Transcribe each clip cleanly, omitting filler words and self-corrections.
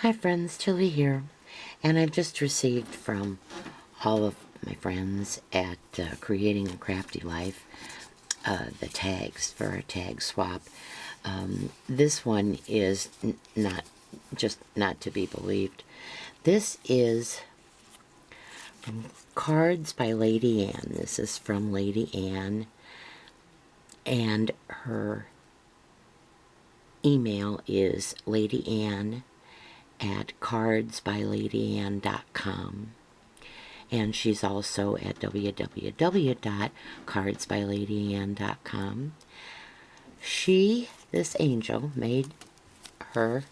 Hi friends, Tilly here, and I've just received from all of my friends at Creating a Crafty Life the tags for a tag swap. This one is not to be believed. This is from Cards by Lady Ann. This is from Lady Ann, and her email is ladyann@cardsbyladyann.com, and she's also at www.cardsbyladyann.com. This angel, made her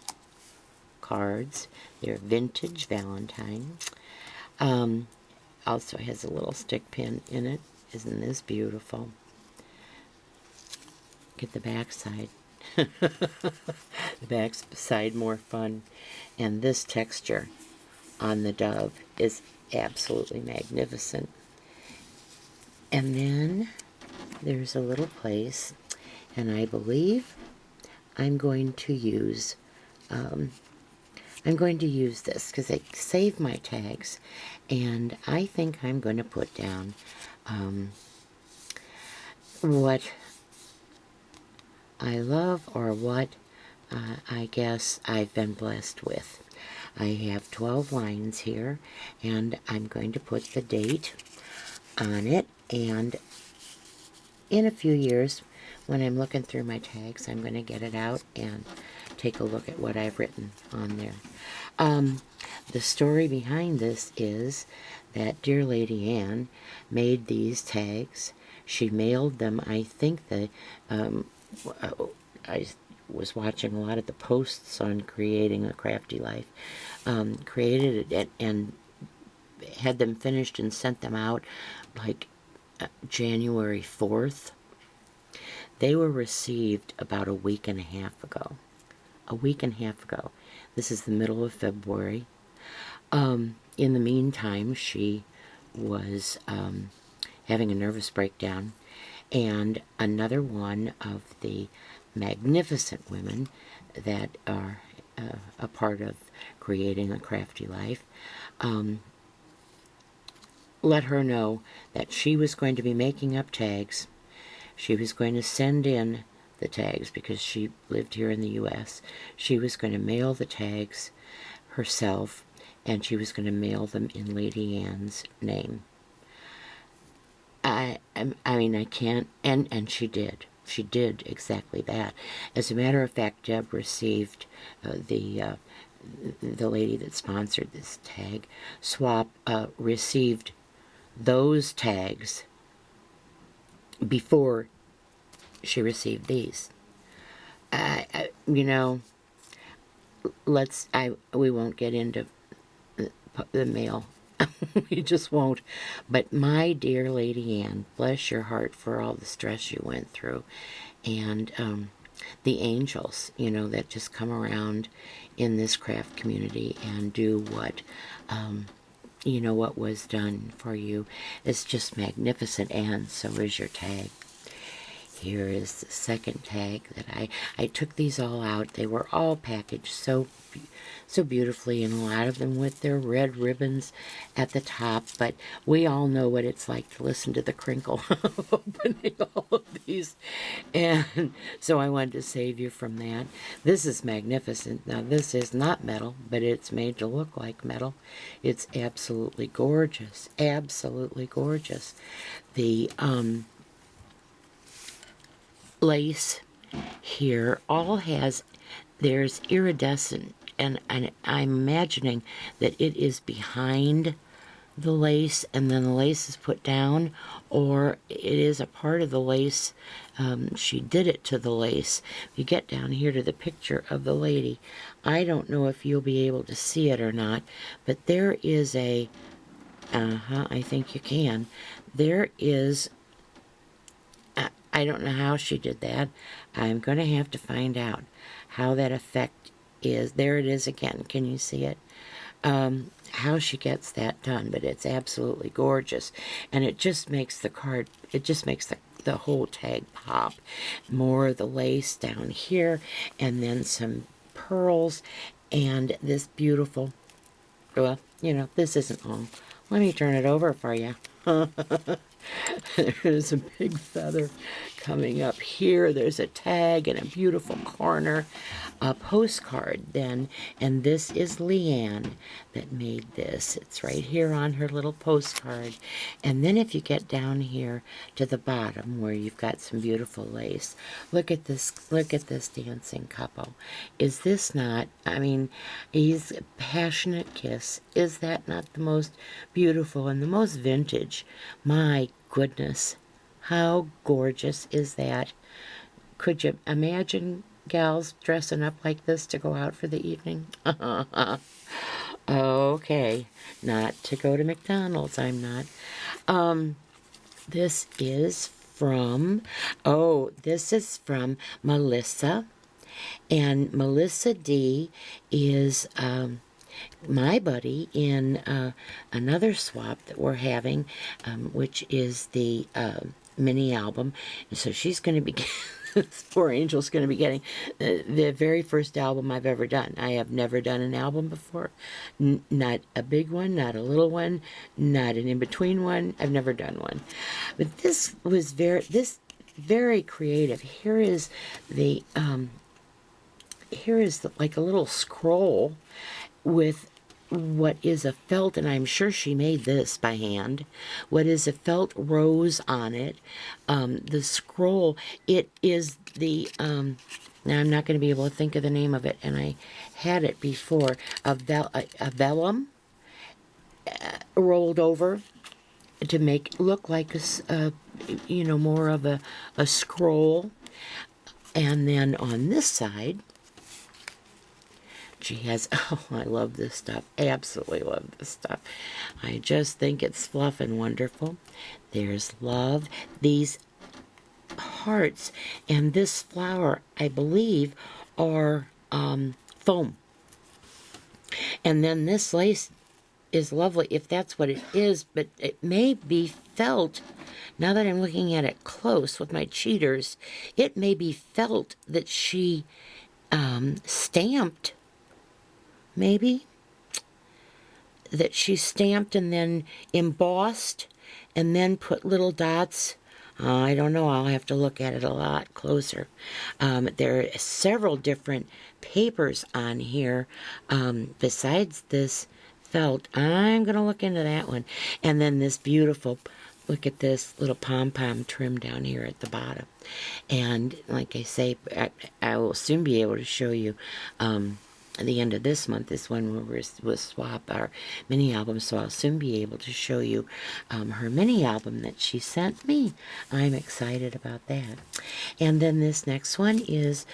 cards. They're vintage Valentine. Also has a little stick pin in it. Isn't this beautiful? Get the back side. The back side more fun. And this texture on the dove is absolutely magnificent. And then there's a little place, and I believe I'm going to use this because I saved my tags, and I think I'm going to put down what I love, or what I guess I've been blessed with. I have 12 lines here, and I'm going to put the date on it, and in a few years, when I'm looking through my tags, I'm going to get it out and take a look at what I've written on there. The story behind this is that dear Lady Ann made these tags. She mailed them. I think I was watching a lot of the posts on Creating a Crafty Life. Created it and had them finished and sent them out like January 4th. They were received about a week and a half ago. A week and a half ago. This is the middle of February. In the meantime, she was having a nervous breakdown, and another one of the magnificent women that are a part of Creating a Crafty Life let her know that she was going to be making up tags. She was going to send in the tags because she lived here in the U.S. She was going to mail the tags herself, and she was going to mail them in Lady Ann's name. I mean, I can't, and she did. She did exactly that. As a matter of fact, Deb received the lady that sponsored this tag swap received those tags before she received these. You know, we won't get into the mail. We just won't. But my dear Lady Ann, bless your heart for all the stress you went through, and the angels, you know, that just come around in this craft community and do what you know, what was done for you is just magnificent, and so is your tag. Here is the second tag that I took these all out. They were all packaged so beautifully, and a lot of them with their red ribbons at the top, but we all know what it's like to listen to the crinkle of opening all of these, and so I wanted to save you from that. This is magnificent. Now, this is not metal, but it's made to look like metal. It's absolutely gorgeous. Absolutely gorgeous. The lace here all has, there's iridescent, and I'm imagining that it is behind the lace, and then the lace is put down, or it is a part of the lace. She did it to the lace. You get down here to the picture of the lady. I don't know if you'll be able to see it or not, but there is a, I think you can. There is, I don't know how she did that. I'm going to have to find out how that effect is. There it is again. Can you see it? How she gets that done, but it's absolutely gorgeous. And it just makes the card, it just makes the whole tag pop. More of the lace down here, and then some pearls. And this beautiful, well, you know, this isn't long. Let me turn it over for you. There's a big feather coming up here. There's a tag and a beautiful corner. A postcard then, and this is Leanne that made this. It's right here on her little postcard. And then if you get down here to the bottom where you've got some beautiful lace, look at this dancing couple. Is this not, I mean, he's a passionate kiss. Is that not the most beautiful and the most vintage? My goodness, how gorgeous is that? Could you imagine gals dressing up like this to go out for the evening? Okay, not to go to McDonald's, I'm not. This is from, this is from Melissa. And Melissa D is my buddy in another swap that we're having, which is the mini album. And so she's going to be, this poor angel's going to be getting the very first album I've ever done. I have never done an album before. Not a big one, not a little one, not an in-between one. I've never done one. But this was very creative. Here is the like a little scroll with what is a felt, and I'm sure she made this by hand, what is a felt rose on it. The scroll, it is the, now I'm not going to be able to think of the name of it, and I had it before, a vellum rolled over to make look like a you know, more of a scroll. And then on this side, she has, oh, I love this stuff. Absolutely love this stuff. I just think it's fluff and wonderful. There's love. These hearts and this flower, I believe, are foam. And then this lace is lovely, if that's what it is, but it may be felt. Now that I'm looking at it close with my cheaters, it may be felt that she stamped. Maybe that she stamped and then embossed and then put little dots. I don't know. I'll have to look at it a lot closer. There are several different papers on here besides this felt. I'm going to look into that one. And then this beautiful, look at this little pom-pom trim down here at the bottom. And like I say, I will soon be able to show you at the end of this month is when we'll swap our mini album, so I'll soon be able to show you her mini album that she sent me. I'm excited about that. And then this next one is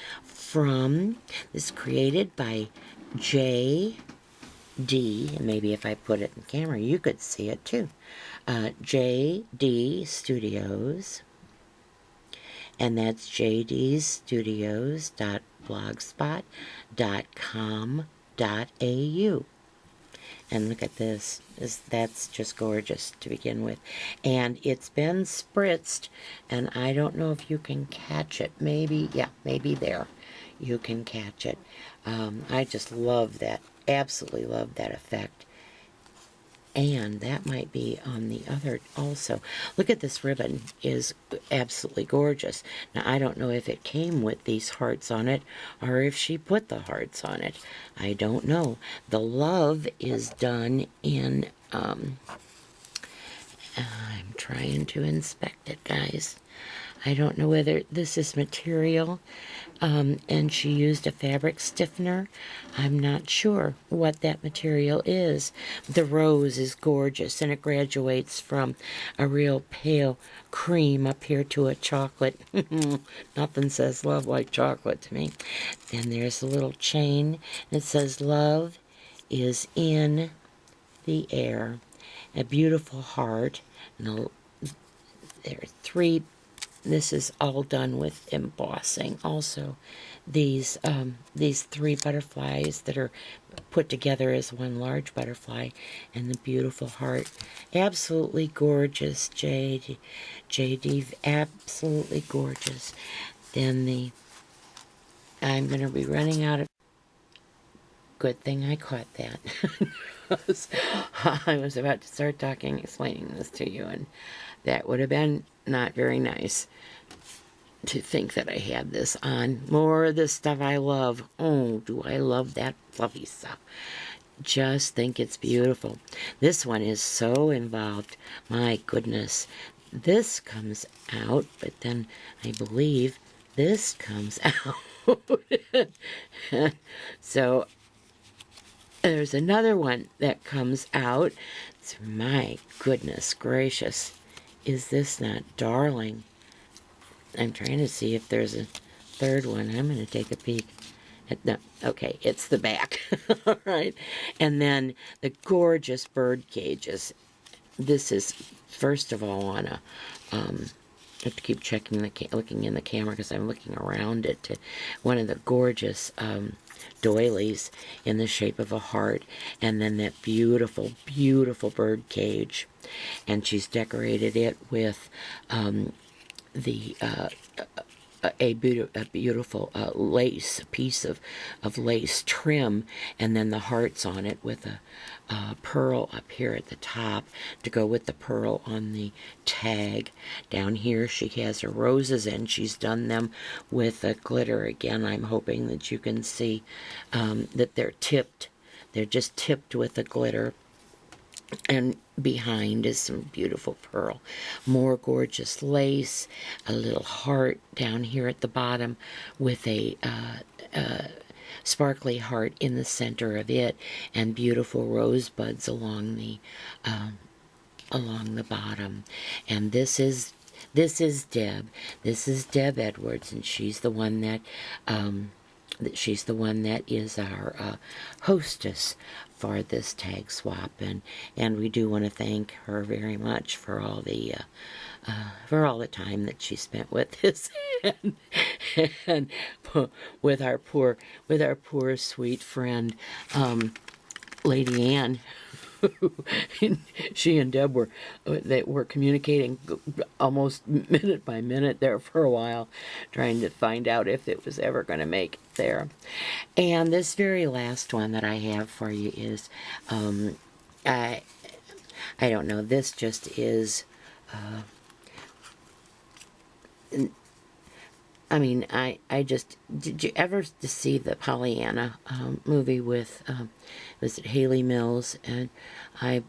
created by J.D., and maybe if I put it in camera, you could see it too. J.D. Studios, and that's jdsstudios.blogspot.com.au. And look at this. That's just gorgeous to begin with. And it's been spritzed, and I don't know if you can catch it. Maybe, yeah, maybe there. You can catch it. I just love that. Absolutely love that effect. And that might be on the other also. Look at this ribbon, is absolutely gorgeous. Now, I don't know if it came with these hearts on it or if she put the hearts on it. I don't know. The love is done in, I'm trying to inspect it, guys. I don't know whether this is material, and she used a fabric stiffener. I'm not sure what that material is. The rose is gorgeous, and it graduates from a real pale cream up here to a chocolate. Nothing says love like chocolate to me. Then there's a little chain, and it says love is in the air. A beautiful heart, and there are three. This is all done with embossing. Also, these three butterflies that are put together as one large butterfly, and the beautiful heart. Absolutely gorgeous, JD, absolutely gorgeous. Then I'm going to be running out of Good thing I caught that. I was about to start talking, explaining this to you, and that would have been not very nice to think that I had this on. More of this stuff I love. Oh, do I love that fluffy stuff. Just think it's beautiful. This one is so involved. My goodness. This comes out, but then I believe this comes out. So there's another one that comes out. It's, my goodness gracious. Is this not darling? I'm trying to see if there's a third one. I'm going to take a peek. No, okay, it's the back. All right. And then the gorgeous bird cages. This is, first of all, on a, I have to keep checking looking in the camera because I'm looking around it, to one of the gorgeous doilies in the shape of a heart, and then that beautiful, beautiful bird cage. And she's decorated it with the a beautiful lace, a piece of lace trim, and then the hearts on it with a pearl up here at the top to go with the pearl on the tag. Down here she has her roses, and she's done them with a glitter. Again, I'm hoping that you can see that they're tipped. They're just tipped with a glitter. And behind is some beautiful pearl. More gorgeous lace, a little heart down here at the bottom with a sparkly heart in the center of it, and beautiful rosebuds along the bottom. And this is Deb. This is Deb Edwards, and she's the one that is our hostess for this tag swap, and we do want to thank her very much for all the time that she spent with us, and with our poor sweet friend Lady Ann. She and Deb were communicating almost minute by minute there for a while, trying to find out if it was ever going to make it there. And this very last one that I have for you is, I don't know, this just is, I mean, I just, did you ever see the Pollyanna movie with, was it Haley Mills? And I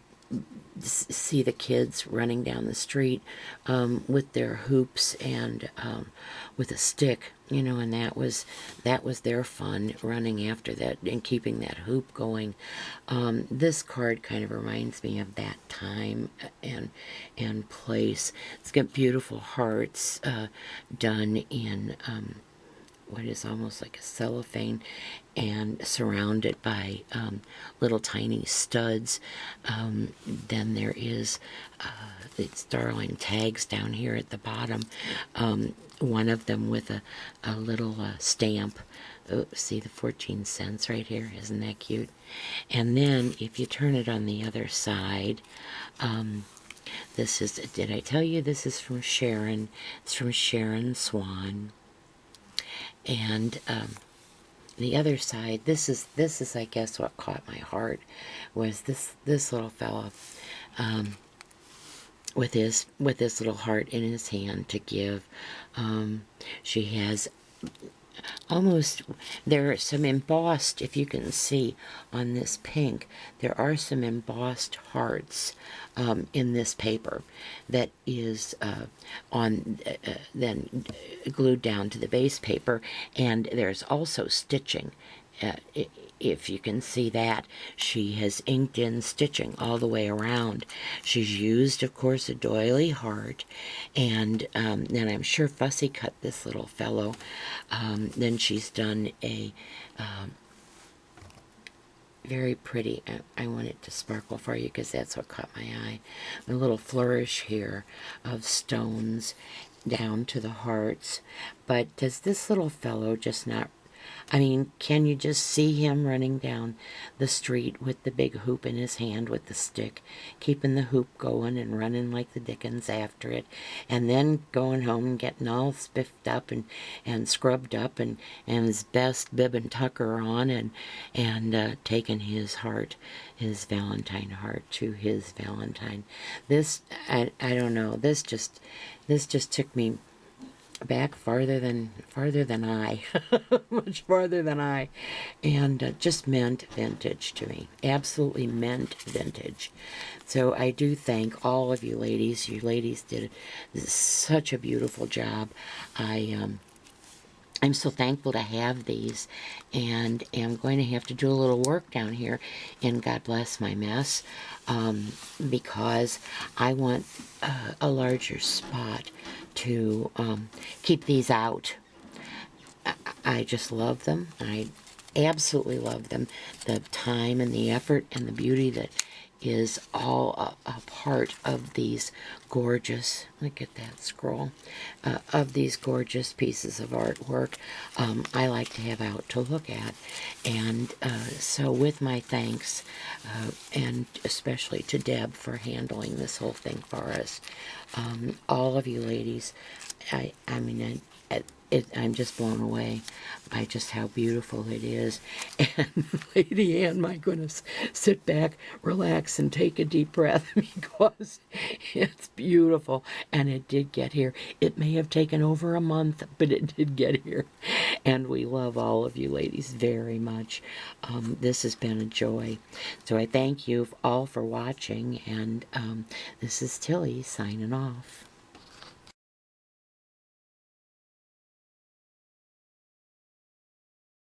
see the kids running down the street with their hoops and with a stick, you know, and that was their fun, running after that and keeping that hoop going. This card kind of reminds me of that time and place. It's got beautiful hearts done in what is almost like a cellophane, and surrounded by little tiny studs. Then there is these darling tags down here at the bottom. One of them with a little stamp. Oh, see the 14 cents right here? Isn't that cute? And then if you turn it on the other side, this is, did I tell you this is from Sharon? It's from Sharon Swan. And the other side, this is I guess what caught my heart, was this little fella with this little heart in his hand to give. She has almost, there are some embossed, if you can see on this pink, there are some embossed hearts in this paper that is then glued down to the base paper, and there's also stitching. If you can see that, she has inked in stitching all the way around. She's used, of course, a doily heart, and then I'm sure Fussy cut this little fellow. Then she's done a very pretty, I want it to sparkle for you because that's what caught my eye, a little flourish here of stones down to the hearts. But does this little fellow just not I mean, can you just see him running down the street with the big hoop in his hand with the stick, keeping the hoop going and running like the dickens after it, and then going home and getting all spiffed up and scrubbed up and his best bib and tucker on and taking his heart, his Valentine heart to his Valentine. This, I don't know, this just took me back farther than I, much farther than I, and just meant vintage to me. Absolutely meant vintage. So I do thank all of you ladies. You ladies did such a beautiful job. I'm so thankful to have these, and am going to have to do a little work down here in God Bless My Mess, because I want a larger spot to keep these out. I just love them. I absolutely love them. The time and the effort and the beauty that is all a part of these gorgeous, look at that scroll, of these gorgeous pieces of artwork, I like to have out to look at. And so with my thanks, and especially to Deb for handling this whole thing for us, all of you ladies, I mean, I'm just blown away by just how beautiful it is. And Lady Anne, my goodness, sit back, relax, and take a deep breath, because it's beautiful. And it did get here. It may have taken over a month, but it did get here. And we love all of you ladies very much. This has been a joy. So I thank you all for watching, and this is Tilly signing off.